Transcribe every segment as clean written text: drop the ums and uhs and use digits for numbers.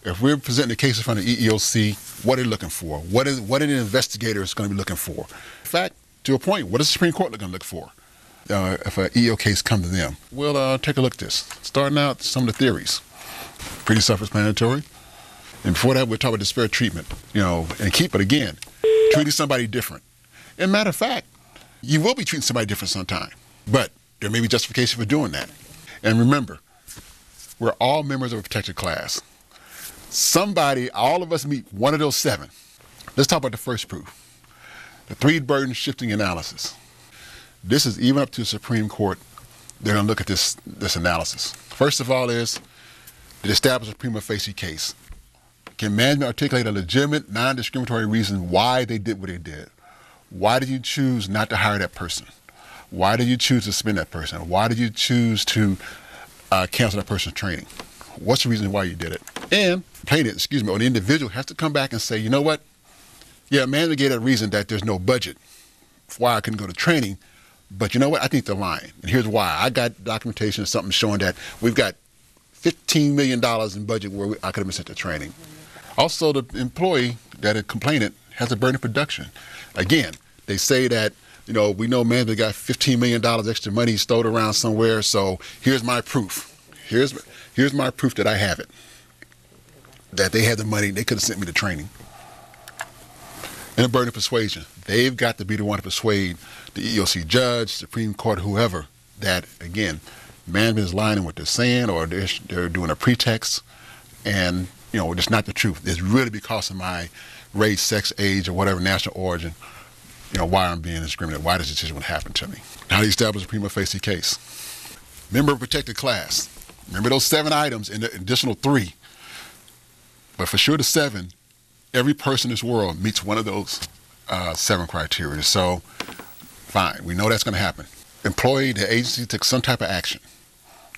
If we're presenting a case in front of EEOC, what are they looking for? What are the investigators going to be looking for? In fact, to a point, what is the Supreme Court going to look for if an EEO case comes to them? We'll take a look at this. Starting out, some of the theories. Pretty self-explanatory. And before that, we'll talk about disparate treatment, and keep it again, treating somebody different. And matter of fact, you will be treating somebody different sometime, but there may be justification for doing that. And remember, we're all members of a protected class. All of us meet one of those 7. Let's talk about the first proof, the 3 burden shifting analysis. This is even up to the Supreme Court. They're going to look at this analysis. First of all is, did it establish a prima facie case? Can management articulate a legitimate, non-discriminatory reason why they did what they did? Why did you choose not to hire that person? Why did you choose to suspend that person? Why did you choose to cancel that person's training? What's the reason why you did it? And or the individual has to come back and say, you know what? Yeah, management gave that reason that there's no budget for why I couldn't go to training, but you know what? I think they're lying. And here's why. I got documentation or something showing that we've got $15 million in budget where I could have been sent to training. Also, the employee, that a complainant, has a burden of production. Again, they say that, we know management got $15 million extra money stowed around somewhere, so here's my proof. Here's my proof that I have it, that they had the money, they could have sent me to training. And a burden of persuasion. They've got to be the one to persuade the EEOC judge, Supreme Court, whoever, that, again, management is lying in what they're saying, or they're doing a pretext, and it's not the truth. It's really because of my race, sex, age, or whatever national origin, why I'm being discriminated, why this decision would happen to me. How do you establish a prima facie case? Member of protected class. Remember those 7 items and the additional 3. But for sure the 7, every person in this world meets one of those 7 criteria. So, fine, we know that's going to happen. Employee, the agency took some type of action.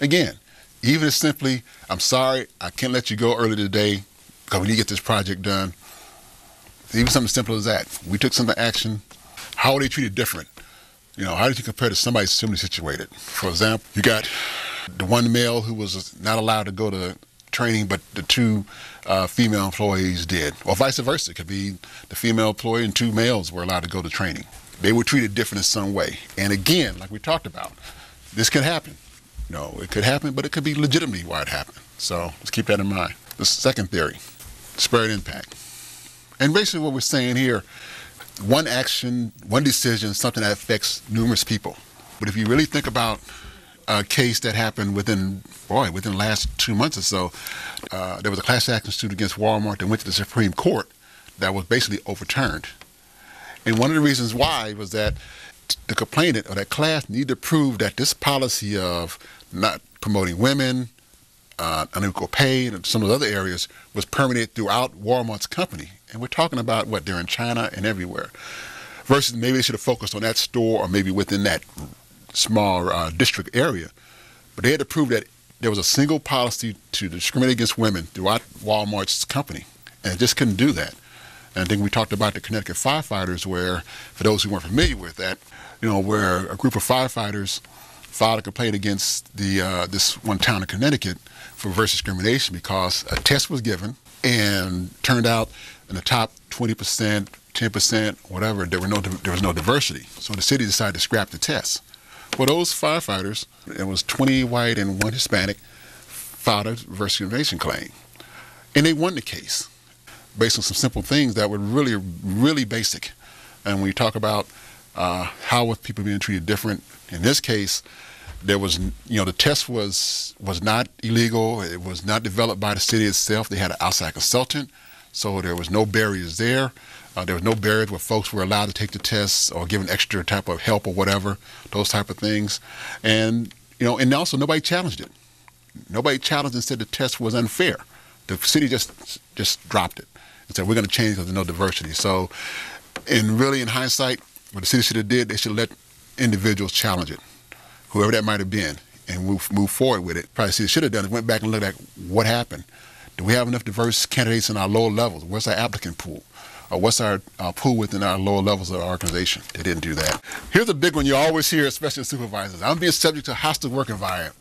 Again, even as simply, I'm sorry, I can't let you go early today because we need to get this project done. Even something simple as that. We took some action. How are they treated different? How did you compare to somebody similarly situated? For example, you got the one male who was not allowed to go to training, but the 2 female employees did. Or vice versa. It could be the female employee and 2 males were allowed to go to training. They were treated different in some way. And again, like we talked about, this can happen. It could happen, but it could be legitimately why it happened. So let's keep that in mind. The second theory, disparate impact. And basically what we're saying here, one action, one decision, something that affects numerous people. But if you really think about a case that happened within the last 2 months or so, there was a class action suit against Walmart that went to the Supreme Court that was basically overturned. And one of the reasons why was that the complainant or that class needed to prove that this policy of not promoting women, unequal pay, and some of the other areas was permeated throughout Walmart's company. And we're talking about they're in China and everywhere. Versus maybe they should have focused on that store or maybe within that small district area. But they had to prove that there was a single policy to discriminate against women throughout Walmart's company. And it just couldn't do that. And I think we talked about the Connecticut firefighters where, for those who weren't familiar with that, where a group of firefighters filed a complaint against this one town in Connecticut for reverse discrimination because a test was given and turned out in the top 20%, 10%, whatever, there was no diversity. So the city decided to scrap the test. Well, those firefighters, it was 20 white and 1 Hispanic, filed a reverse discrimination claim. And they won the case based on some simple things that were really, really basic. And when you talk about how were people being treated different, in this case, there was, the test was not illegal. It was not developed by the city itself. They had an outside consultant, so there was no barriers there. There was no barriers where folks were allowed to take the tests or given extra type of help or whatever, those type of things. And, and also nobody challenged it. Nobody challenged and said the test was unfair. The city just dropped it and said, we're going to change because there's no diversity. So, and really in hindsight, what the city should have did, they should let individuals challenge it, whoever that might have been, and move forward with it. Probably the city should have done it, went back and looked at what happened. Do we have enough diverse candidates in our lower levels? What's our applicant pool? Or what's our pool within our lower levels of our organization? They didn't do that. Here's a big one you always hear, especially supervisors. I'm being subject to a hostile work environment.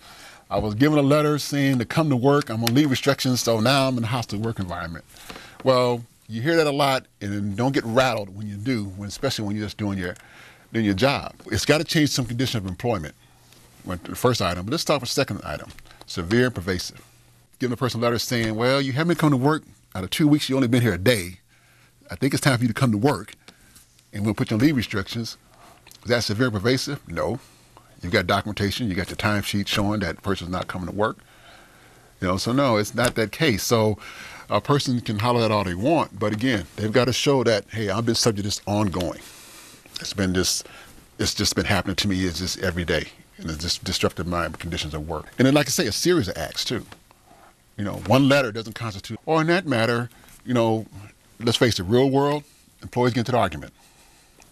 I was given a letter saying to come to work. I'm on leave restrictions, so now I'm in a hostile work environment. Well, you hear that a lot, and don't get rattled when you do, especially when you're just doing your job. It's got to change some condition of employment. Went to the first item, but let's talk about the second item, severe and pervasive. Giving a person a letter saying, well, you haven't come to work. Out of 2 weeks, you only been here a day. I think it's time for you to come to work, and we'll put you on leave restrictions. Is that severe and pervasive? No. You've got documentation. You got your timesheet showing that person's not coming to work. So no, it's not that case. So a person can holler that all they want, but again, they've got to show that, hey, I've been subject to this ongoing. It's just been happening to me. It's just every day, and it's just disrupted my conditions of work. And then, like I say, a series of acts too. One letter doesn't constitute, or in that matter, let's face it, real world, employees get into the argument.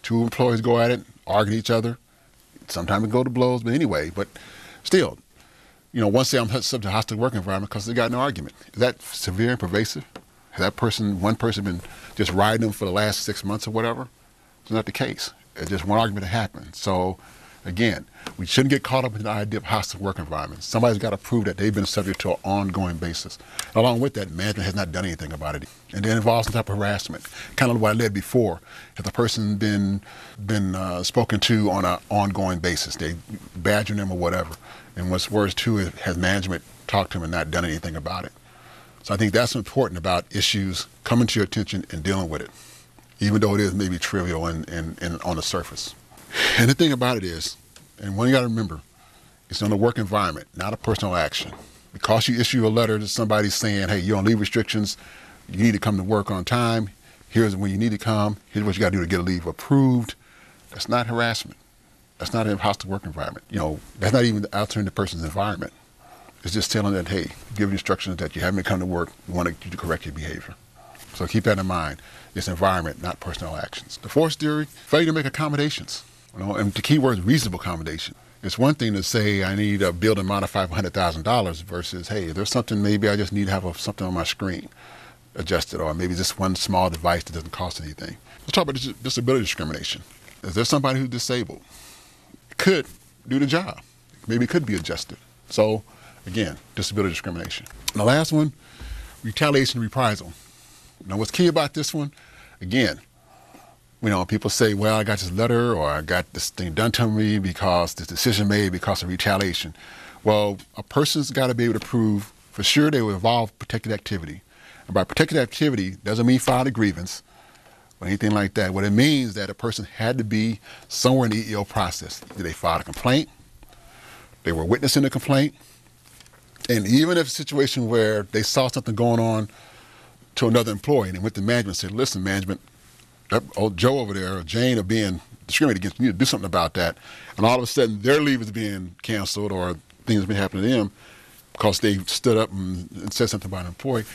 2 employees go at it, argue each other. Sometimes it go to blows, but anyway, but still, one say I'm subject to a hostile work environment because they got in an argument. Is that severe and pervasive? Has one person been just riding them for the last 6 months or whatever? It's not the case. It's just one argument that happened. So again, we shouldn't get caught up in the idea of hostile work environments. Somebody's got to prove that they've been subject to an ongoing basis. Along with that, management has not done anything about it. And then involves some type of harassment, kind of what I led before. Has the person been spoken to on an ongoing basis? They badger them or whatever. And what's worse too is has management talked to them and not done anything about it. So I think that's important about issues coming to your attention and dealing with it, even though it is maybe trivial and on the surface. And the thing about it is, and one you got to remember, it's on the work environment, not a personal action. Because you issue a letter to somebody saying, hey, you're on leave restrictions, you need to come to work on time, here's when you need to come, here's what you got to do to get a leave approved. That's not harassment. That's not a hostile work environment. That's not even altering the person's environment. It's just telling that, hey, giving instructions that you haven't come to work, we want you to correct your behavior. So keep that in mind. It's environment, not personal actions. The fourth theory, failure to make accommodations. And the key word is reasonable accommodation. It's one thing to say I need a building modified for $100,000 versus, hey, there's something maybe I just need to have something on my screen adjusted, or maybe just one small device that doesn't cost anything. Let's talk about disability discrimination. Is there somebody who's disabled? Could do the job. Maybe it could be adjusted. So again, disability discrimination. And the last one, retaliation and reprisal. What's key about this one, again, people say, well, I got this letter or I got this thing done to me because this decision made because of retaliation. Well, a person's got to be able to prove for sure they will involve protected activity. And by protected activity doesn't mean file a grievance or anything like that. What it means is that a person had to be somewhere in the EEO process. Either they filed a complaint, they were witnessing a complaint, and even if a situation where they saw something going on to another employee and they went to management and said, listen, management, old Joe over there or Jane are being discriminated against. You need to do something about that. And all of a sudden their leave is being canceled or things have been happening to them because they stood up and said something about an employee.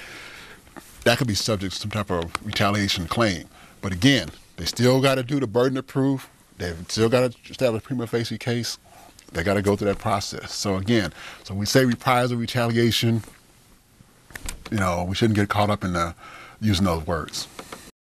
That could be subject to some type of retaliation claim. But again, they still got to do the burden of proof. They've still got to establish a prima facie case. They got to go through that process. So again, we say reprisal, retaliation, we shouldn't get caught up in using those words.